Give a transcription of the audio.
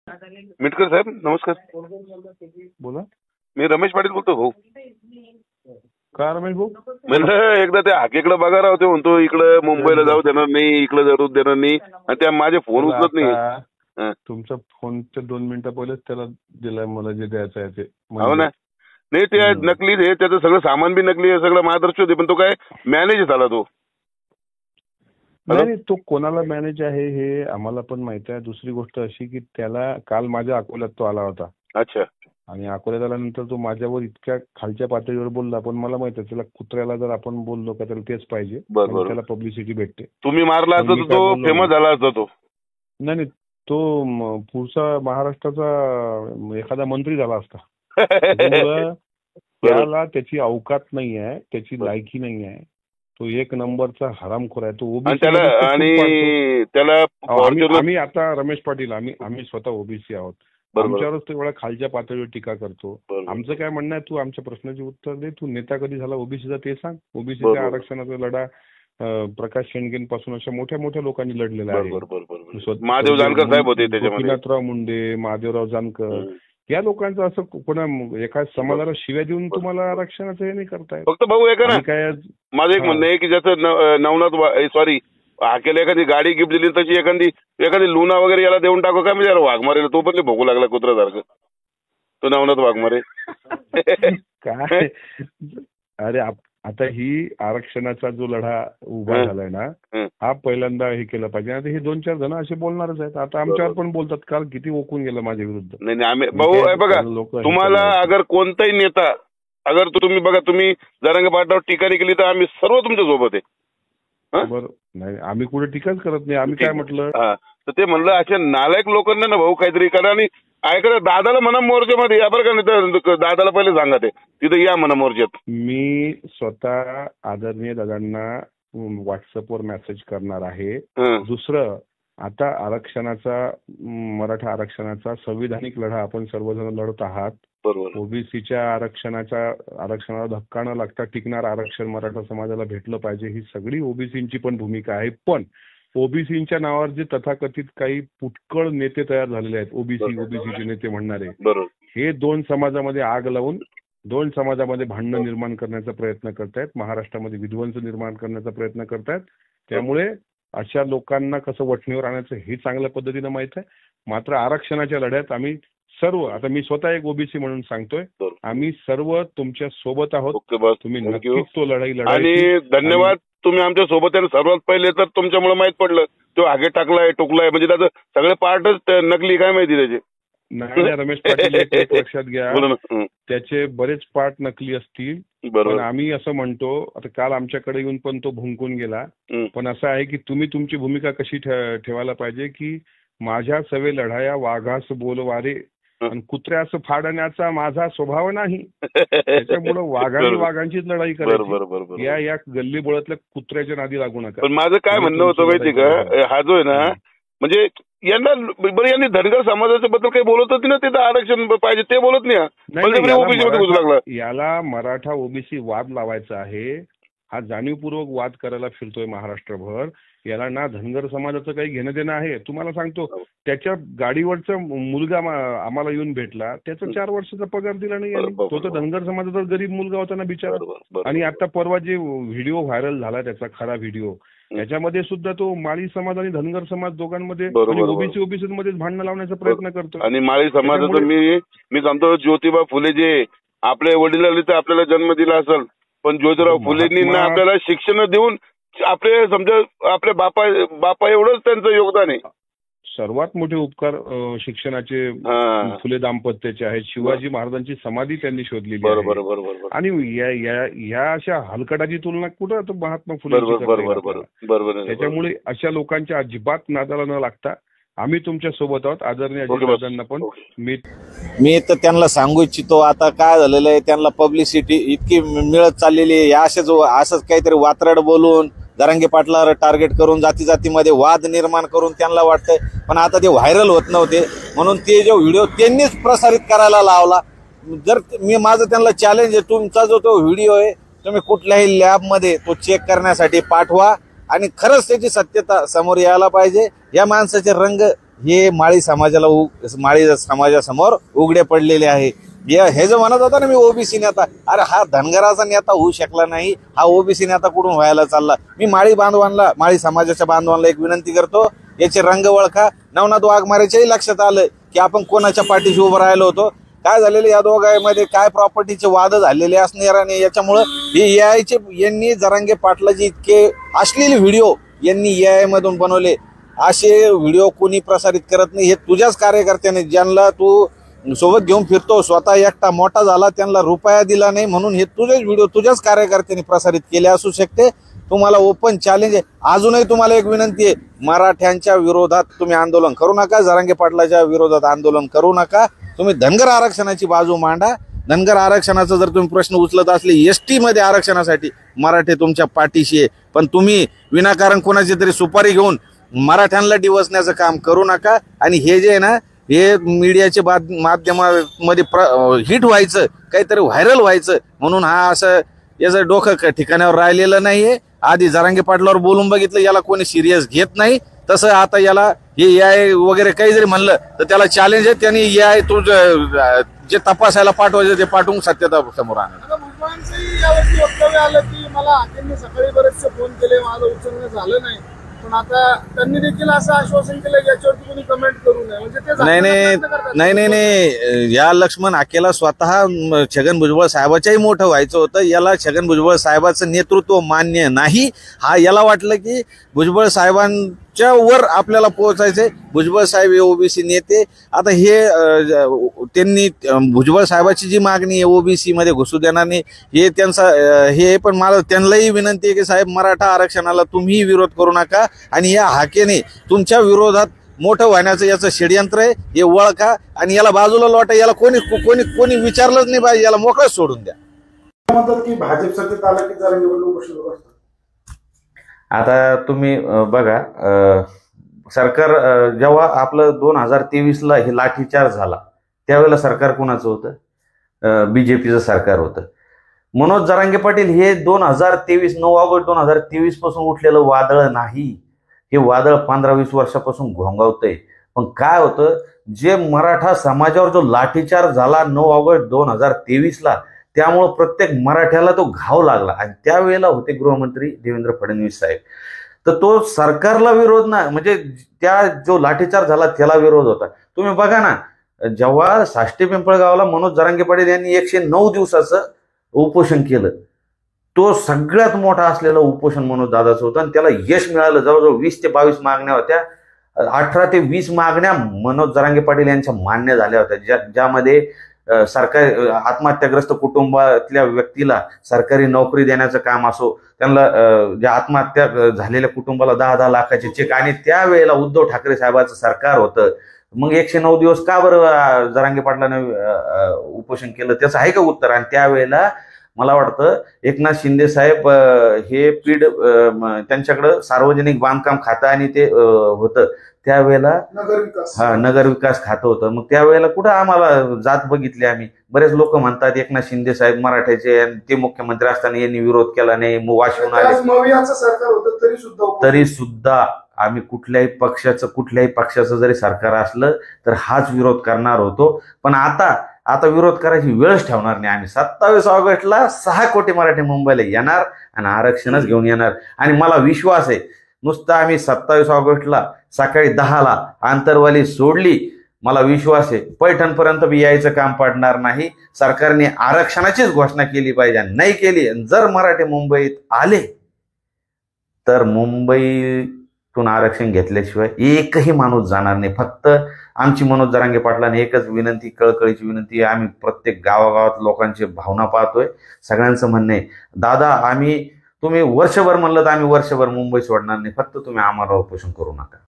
मिटकर साहेब नमस्कार. बोला. मी रमेश पाटील बोलतो भाऊ. का रमेश भाऊ? म्हणलं एकदा त्या हाकेकडे बघा राव, ते म्हणतो इकडे मुंबईला जाऊ देणार नाही, इकडे जाऊ देणार नाही, आणि त्या माझे फोन उचलत नाही. तुमच्या फोनच्या 2 मिनिटं पहिलेच त्याला दिलाय मला जे द्यायचं आहे ते. हो ना. नाही ते नकली आहे, त्याचं सगळं सामान बी नकली आहे, सगळं महादर्श होते, पण तो काय मॅनेज झाला तो. नाही, तो कोणाला मॅनेज आहे हे आम्हाला पण माहित आहे. दुसरी गोष्ट अशी की त्याला काल माझ्या अकोल्यात तो आला होता. अच्छा. आणि अकोल्यात आल्यानंतर तो माझ्यावर इतक्या खालच्या पातळीवर बोलला, पण मला माहित आहे त्याला कुत्र्याला जर आपण बोललो का त्याला तेच पाहिजे, त्याला पब्लिसिटी भेटते. तुम्ही मारला असता तर तो फेमस झाला असता तो. नाही, तो पुढचा महाराष्ट्राचा एखादा मंत्री झाला असता. त्याला त्याची अवकात नाही आहे, त्याची लायकी नाही आहे. तो 1 नंबरचा हरामखोर आहे. तो ओबीसी आणि त्याला आम्ही आता रमेश पाटील आम्ही स्वतः ओबीसी आहोत. आमच्यावरच तो एवढ्या खालच्या पातळीवर टीका करतो. आमचं काय म्हणणं आहे, तू आमच्या प्रश्नाची उत्तर दे. तू नेता कधी झाला ओबीसीचा ते सांग. ओबीसीच्या आरक्षणाचा लढा प्रकाश शेंडगेंपासून अशा मोठ्या मोठ्या लोकांनी लढलेला आहे. महादेव जानकर साहेब होते त्याच्यामध्ये, गोपीनाथराव मुंडे, महादेवराव जानकर, या लोकांचं असं कोणा एका समाजाला शिव्या देऊन तुम्हाला आरक्षणाचं हे नाही करताय. फक्त भाऊ आहे का काय माझं एक म्हणणं आहे की ज्याचं नवनाथ सॉरी हाकेला एखादी गाडी गिफ्ट दिली तशी एखादी लुना वगैरे याला देऊन टाकू का? म्हणजे वाघमारेला तो पण भोगू लागला कुत्र्यासारखं, तो नवनाथ वाघमारे. काय अरे आता ही आरक्षणाचा जो लढा उभा झालाय ना, हा पहिल्यांदा हे केलं पाहिजे. आता हे 2-4 जण असे बोलणारच आहेत. आता आमच्यावर पण बोलतात, काल किती ओकून गेलं माझ्या विरुद्ध. नाही आम्ही भाऊ बघा, तुम्हाला अगर कोणताही नेता अगर तुम्ही बघा, तुम्ही जरांगे पाटलावर टीका केली तर आम्ही सर्व तुमच्या सोबत आहे. बरं, नाही आम्ही कुठे टीकाच करत नाही. आम्ही काय म्हटलं तर ते म्हणलं अशा नालायक लोकांना ना भाऊ काहीतरी करा. आणि ऐका, दादाला म्हणा मोर्चामध्ये या बरं का, नाही तर दादाला पहिले सांगा ते तिथे या म्हणा मोर्चात. मी स्वतः आदरणीय दादांना व्हॉट्सअपवर मेसेज करणार आहे. दुसरं, आता मराठा आरक्षणाचा संविधानिक लढा आपण सर्वजण लढत आहात. ओबीसीच्या आरक्षणाला धक्का न लागता टिकणार आरक्षण मराठा समाजाला भेटलं पाहिजे, ही सगळी ओबीसींची पण भूमिका आहे. पण ओबीसींच्या नावावर जे तथाकथित काही पुष्कळ नेते तयार झालेले आहेत, ओबीसीचे नेते म्हणणारे, हे 2 समाजामध्ये आग लावून 2 समाजामध्ये भांडणं निर्माण करण्याचा प्रयत्न करतायत. महाराष्ट्रामध्ये विध्वंस निर्माण करण्याचा प्रयत्न करतायत. त्यामुळे अशा लोकांना कसं वठणीवर आणायचं हे चांगल्या पद्धतीनं माहित आहे. मात्र आरक्षणाच्या लढ्यात आम्ही सर्व, आता मी स्वतः एक ओबीसी म्हणून सांगतोय, आम्ही सर्व तुमच्या सोबत आहोत. तुम्ही नक्कीच तो लढाई लढा. आणि धन्यवाद, तुम्ही आमच्या सोबत आहे. सर्वात पहिले तर तुमच्यामुळे माहित पडलं तो आगे टाकलाय टोकलाय, म्हणजे त्याचं सगळे पार्टच नकली, काय माहिती त्याचे. नाही रमेश पाटील, एक लक्षात घ्या, त्याचे बरेच पार्ट नकली असतील. पण आम्ही असं म्हणतो, आता काल आमच्याकडे येऊन पण तो भुंकून गेला. पण असं आहे की तुम्ही तुमची भूमिका कशी ठेवायला पाहिजे की माझ्या सवे लढाया वाघास बोलवारे आणि कुत्र्यास फाडण्याचा माझा स्वभाव नाही. त्याच्यामुळे वाघांचीच लढाई करायची. या गल्ली बोळातल्या कुत्र्याच्या नादी लागू नका. पण माझं काय म्हणणं होतं माहिती का, हा जो आहे ना, म्हणजे यांनी धनगर समाजाच्या बद्दल काही बोलतच नाही. तिथं आरक्षण पाहिजे ते बोलत नाही. ओबीसी मध्ये घुसू लागला. याला मराठा ओबीसी वाद लावायचा आहे. हा जाणीवपूर्वक वाद करायला फिरतोय महाराष्ट्रभर. याला ना धनगर समाजाचं काही घेणं देणं आहे. तुम्हाला सांगतो, त्याच्या गाडीवरचा मुलगा आम्हाला येऊन भेटला, त्याचा 4 वर्षाचा पगार दिला नाही. तो तर धनगर समाजाचा गरीब मुलगा होता ना बिचारा. आणि आता परवा जे व्हिडिओ व्हायरल झाला, त्याचा खरा व्हिडिओ, त्याच्यामध्ये सुद्धा तो माळी समाज आणि धनगर समाज दोघांमध्ये ओबीसी मध्येच भांडणं लावण्याचा प्रयत्न करतो. आणि माळी समाजाचं मी सांगतो, ज्योतिबा फुले जे आपल्या वडिलांनी आपल्याला जन्म दिला असेल, पण ज्योतिराव फुलेंनी आपल्याला शिक्षण देऊन आपले समजा आपल्या बापा एवढंच त्यांचं योगदान आहे. सर्वात मोठे उपकार शिक्षणाचे फुले दाम्पत्याचे आहेत. शिवाजी महाराजांची समाधी त्यांनी शोधलेली आहे. आणि या अशा हलकटाची तुलना कुठं आता महात्मा फुले. त्याच्यामुळे अशा लोकांच्या अजिबात नादाला न लागता आम्ही तुमच्या सोबत आहोत. आदरणीय अजितदादांना पण मी तर त्यांना सांगू इच्छितो, आता काय झालेलं आहे, त्यांना पब्लिसिटी इतकी मिळत चाललेली आहे. असंच काहीतरी वात्रट बोलून जरांगे पाटलावर टार्गेट करून जातीमध्ये वाद निर्माण करून त्यांना वाटतंय. पण आता ते व्हायरल होत नव्हते म्हणून ते जो व्हिडिओ त्यांनीच प्रसारित करायला लावला. जर माझं त्यांना चॅलेंज आहे, तुमचा जो तो व्हिडिओ आहे तुम्ही कुठल्याही लॅबमध्ये तो चेक करण्यासाठी पाठवा आणि खरंच त्याची सत्यता समोर यायला पाहिजे. या माणसाचे रंग हे माळी समाजासमोर उघडे पडलेले आहे. हे जो म्हणत होता ना मी ओबीसी नेता, अरे हा धनगराचा नेता होऊ शकला नाही, हा ओबीसी नेता कुठून व्हायला चालला. मी माळी समाजाच्या बांधवांना एक विनंती करतो, याचे रंग ओळखा. नवनाथ वाघमारेच्याही लक्षात आलं की आपण कोणाच्या पाठीशी उभं राहिलो होतो. काय झालेले या दोघांमध्ये काय प्रॉपर्टीचे वाद झालेले असणार आणि याच्यामुळं हे एआयचे यांनी जरांगे पाटलाचे इतके अश्लील व्हिडिओ यांनी एआय मधून बनवले. असे व्हिडिओ कोणी प्रसारित करत नाही. हे तुझ्याच कार्यकर्त्याने, ज्यांना तू सोबत घेऊन फिरतो, स्वतः एकटा मोठा झाला, त्यांना रुपया दिला नाही म्हणून हे तुझेच व्हिडिओ तुझ्याच कार्यकर्त्यांनी प्रसारित केले असू शकते. तुम्हाला ओपन चॅलेंज आहे. अजूनही तुम्हाला एक विनंती आहे, मराठ्यांच्या विरोधात तुम्ही आंदोलन करू नका, जरांगे पाटलाच्या विरोधात आंदोलन करू नका. तुम्ही धनगर आरक्षणाची बाजू मांडा. धनगर आरक्षणाचा जर तुम्ही प्रश्न उचलत असले, एसटी मध्ये आरक्षणासाठी मराठे तुमच्या पाठीशी आहे, पण तुम्ही विनाकारण कोणाची तरी सुपारी घेऊन मराठ्यांना डिवचण्याचं काम करू नका. आणि हे जे आहे ना, हे मीडियाचे माध्यमामध्ये हिट व्हायचं, काहीतरी व्हायरल व्हायचं म्हणून हा असं याचं डोकं ठिकाणावर राहिलेलं नाहीये. आधी जरांगे पाटलावर बोलून बघितलं, याला कोणी सिरियस घेत नाही. तसं आता याला हे एआय वगैरे काही जरी म्हणलं तर त्याला चॅलेंज आहे. त्यांनी एआय जे तपासायला पाठवायचं ते पाठवून सत्यता समोर आणलं. यावरती वक्तव्य आलं की मला त्यांनी सकाळी बरेचसे फोन केले, माझं उचलणं झालं नाही, पण आता त्यांनी देखील असं आश्वासन केलं की याच्यावरती कोणी कमेंट करू नये. म्हणजे ते नाही, या लक्ष्मण हाकेला स्वतः छगन भुजबळ साहेबाच्याही मोठं व्हायचं होतं. याला छगन भुजबळ साहेबाचं नेतृत्व मान्य नाही. याला वाटलं की भुजबळ साहेबांच्या वर आपल्याला पोहोचायचंय. भुजबळ साहेब हे ओबीसी नेते. आता हे त्यांनी भुजबळ साहेबाची जी मागणी आहे ओबीसी मध्ये घुसू देणार नाही, हे त्यांचा हे. पण मला त्यांनाही विनंती आहे की साहेब, मराठा आरक्षणाला तुम्ही विरोध करू नका आणि या हाकेने तुमच्या विरोधात मोठं व्हायचं याचं षडयंत्र आहे, हे ओळखा आणि याला बाजूला लोटा. याला कोणी विचारलंच नाही पाहिजे, याला मोकळंच सोडून द्या. म्हणतात की भाजप सत्तेत आलं की जरांगे पाटील. आता तुम्ही बघा, सरकार जेव्हा आपलं 2023ला हे लाठीचार्ज झाला त्यावेळेला सरकार कुणाचं होतं? बीजेपीचं सरकार होतं. मनोज जरांगे पाटील हे 9 ऑगस्ट 2023 पासून उठलेलं वादळ नाही. हे वादळ 15-20 वर्षापासून घोंगावतंय. पण काय होतं, जे मराठा समाजावर जो लाठीचार्ज झाला 9 ऑगस्ट 2023ला, त्यामुळं प्रत्येक मराठ्याला तो घाव लागला. आणि त्यावेळेला होते गृहमंत्री देवेंद्र फडणवीस साहेब. तर तो सरकारला विरोध ना, म्हणजे त्या जो लाठीचार्ज झाला त्याला विरोध होता. तुम्ही बघा ना, जेव्हा साष्टी पिंपळगावला मनोज जरांगे पाटील यांनी 109 दिवसाचं उपोषण केलं, तो सगळ्यात मोठा असलेलं उपोषण मनोज दादाचं होतं आणि त्याला यश मिळालं. जवळजवळ 20 ते 22 मागण्या होत्या. 18 ते 20 मागण्या मनोज जरांगे पाटील यांच्या मान्य झाल्या होत्या, ज्यामध्ये सरकारी आत्महत्याग्रस्त कुटुंबातल्या व्यक्तीला सरकारी नोकरी देण्याचं काम असो, त्यांना ज्या आत्महत्या झालेल्या कुटुंबाला 10-10 लाखाचे चेक. आणि त्यावेळेला उद्धव ठाकरे साहेबांचं सरकार होतं. मग 109 दिवस का बरं जरांगे पाटलाने उपोषण केलं, त्याचं आहे का उत्तर? आणि त्यावेळेला मला वाटतं एकनाथ शिंदे साहेब हे त्यांच्याकडं सार्वजनिक बांधकाम खातं आणि ते होतं त्यावेळेला, नगर विकास खातं होतं. मग त्यावेळेला कुठं आम्हाला जात बघितली आम्ही? बरेच लोक म्हणतात एकनाथ शिंदे साहेब मराठ्याचे आणि ते मुख्यमंत्री असताना यांनी विरोध केला नाही, वाशिवून आले. तरी सुद्धा आम्ही कुठल्याही पक्षाचं जरी सरकार असलं तर हाच विरोध करणार होतो. पण आता विरोध करायची वेळच ठेवणार नाही. आम्ही 27 ऑगस्टला 6 कोटी मराठी मुंबईला येणार आणि आरक्षणच घेऊन येणार. आणि मला विश्वास आहे, नुसतं आम्ही 27 ऑगस्टला सकाळी 10ला आंतरवाली सोडली, मला विश्वास आहे पैठणपर्यंत बी यायचं काम पडणार नाही. सरकारने आरक्षणाचीच घोषणा केली पाहिजे. नाही केली, जर मराठी मुंबईत आले तर मुंबईतून आरक्षण घेतल्याशिवाय एकही माणूस जाणार नाही. फक्त आमची मनोज जरांगे पाटलांनी एकच विनंती, कळकळीची विनंती, आम्ही प्रत्येक गावागावात लोकांची भावना पाहतोय. सगळ्यांचं म्हणणं आहे, दादा तुम्ही वर्षभर म्हणलं तर आम्ही वर्षभर मुंबई सोडणार नाही, फक्त तुम्ही आम्हाला उपोषण करू नका.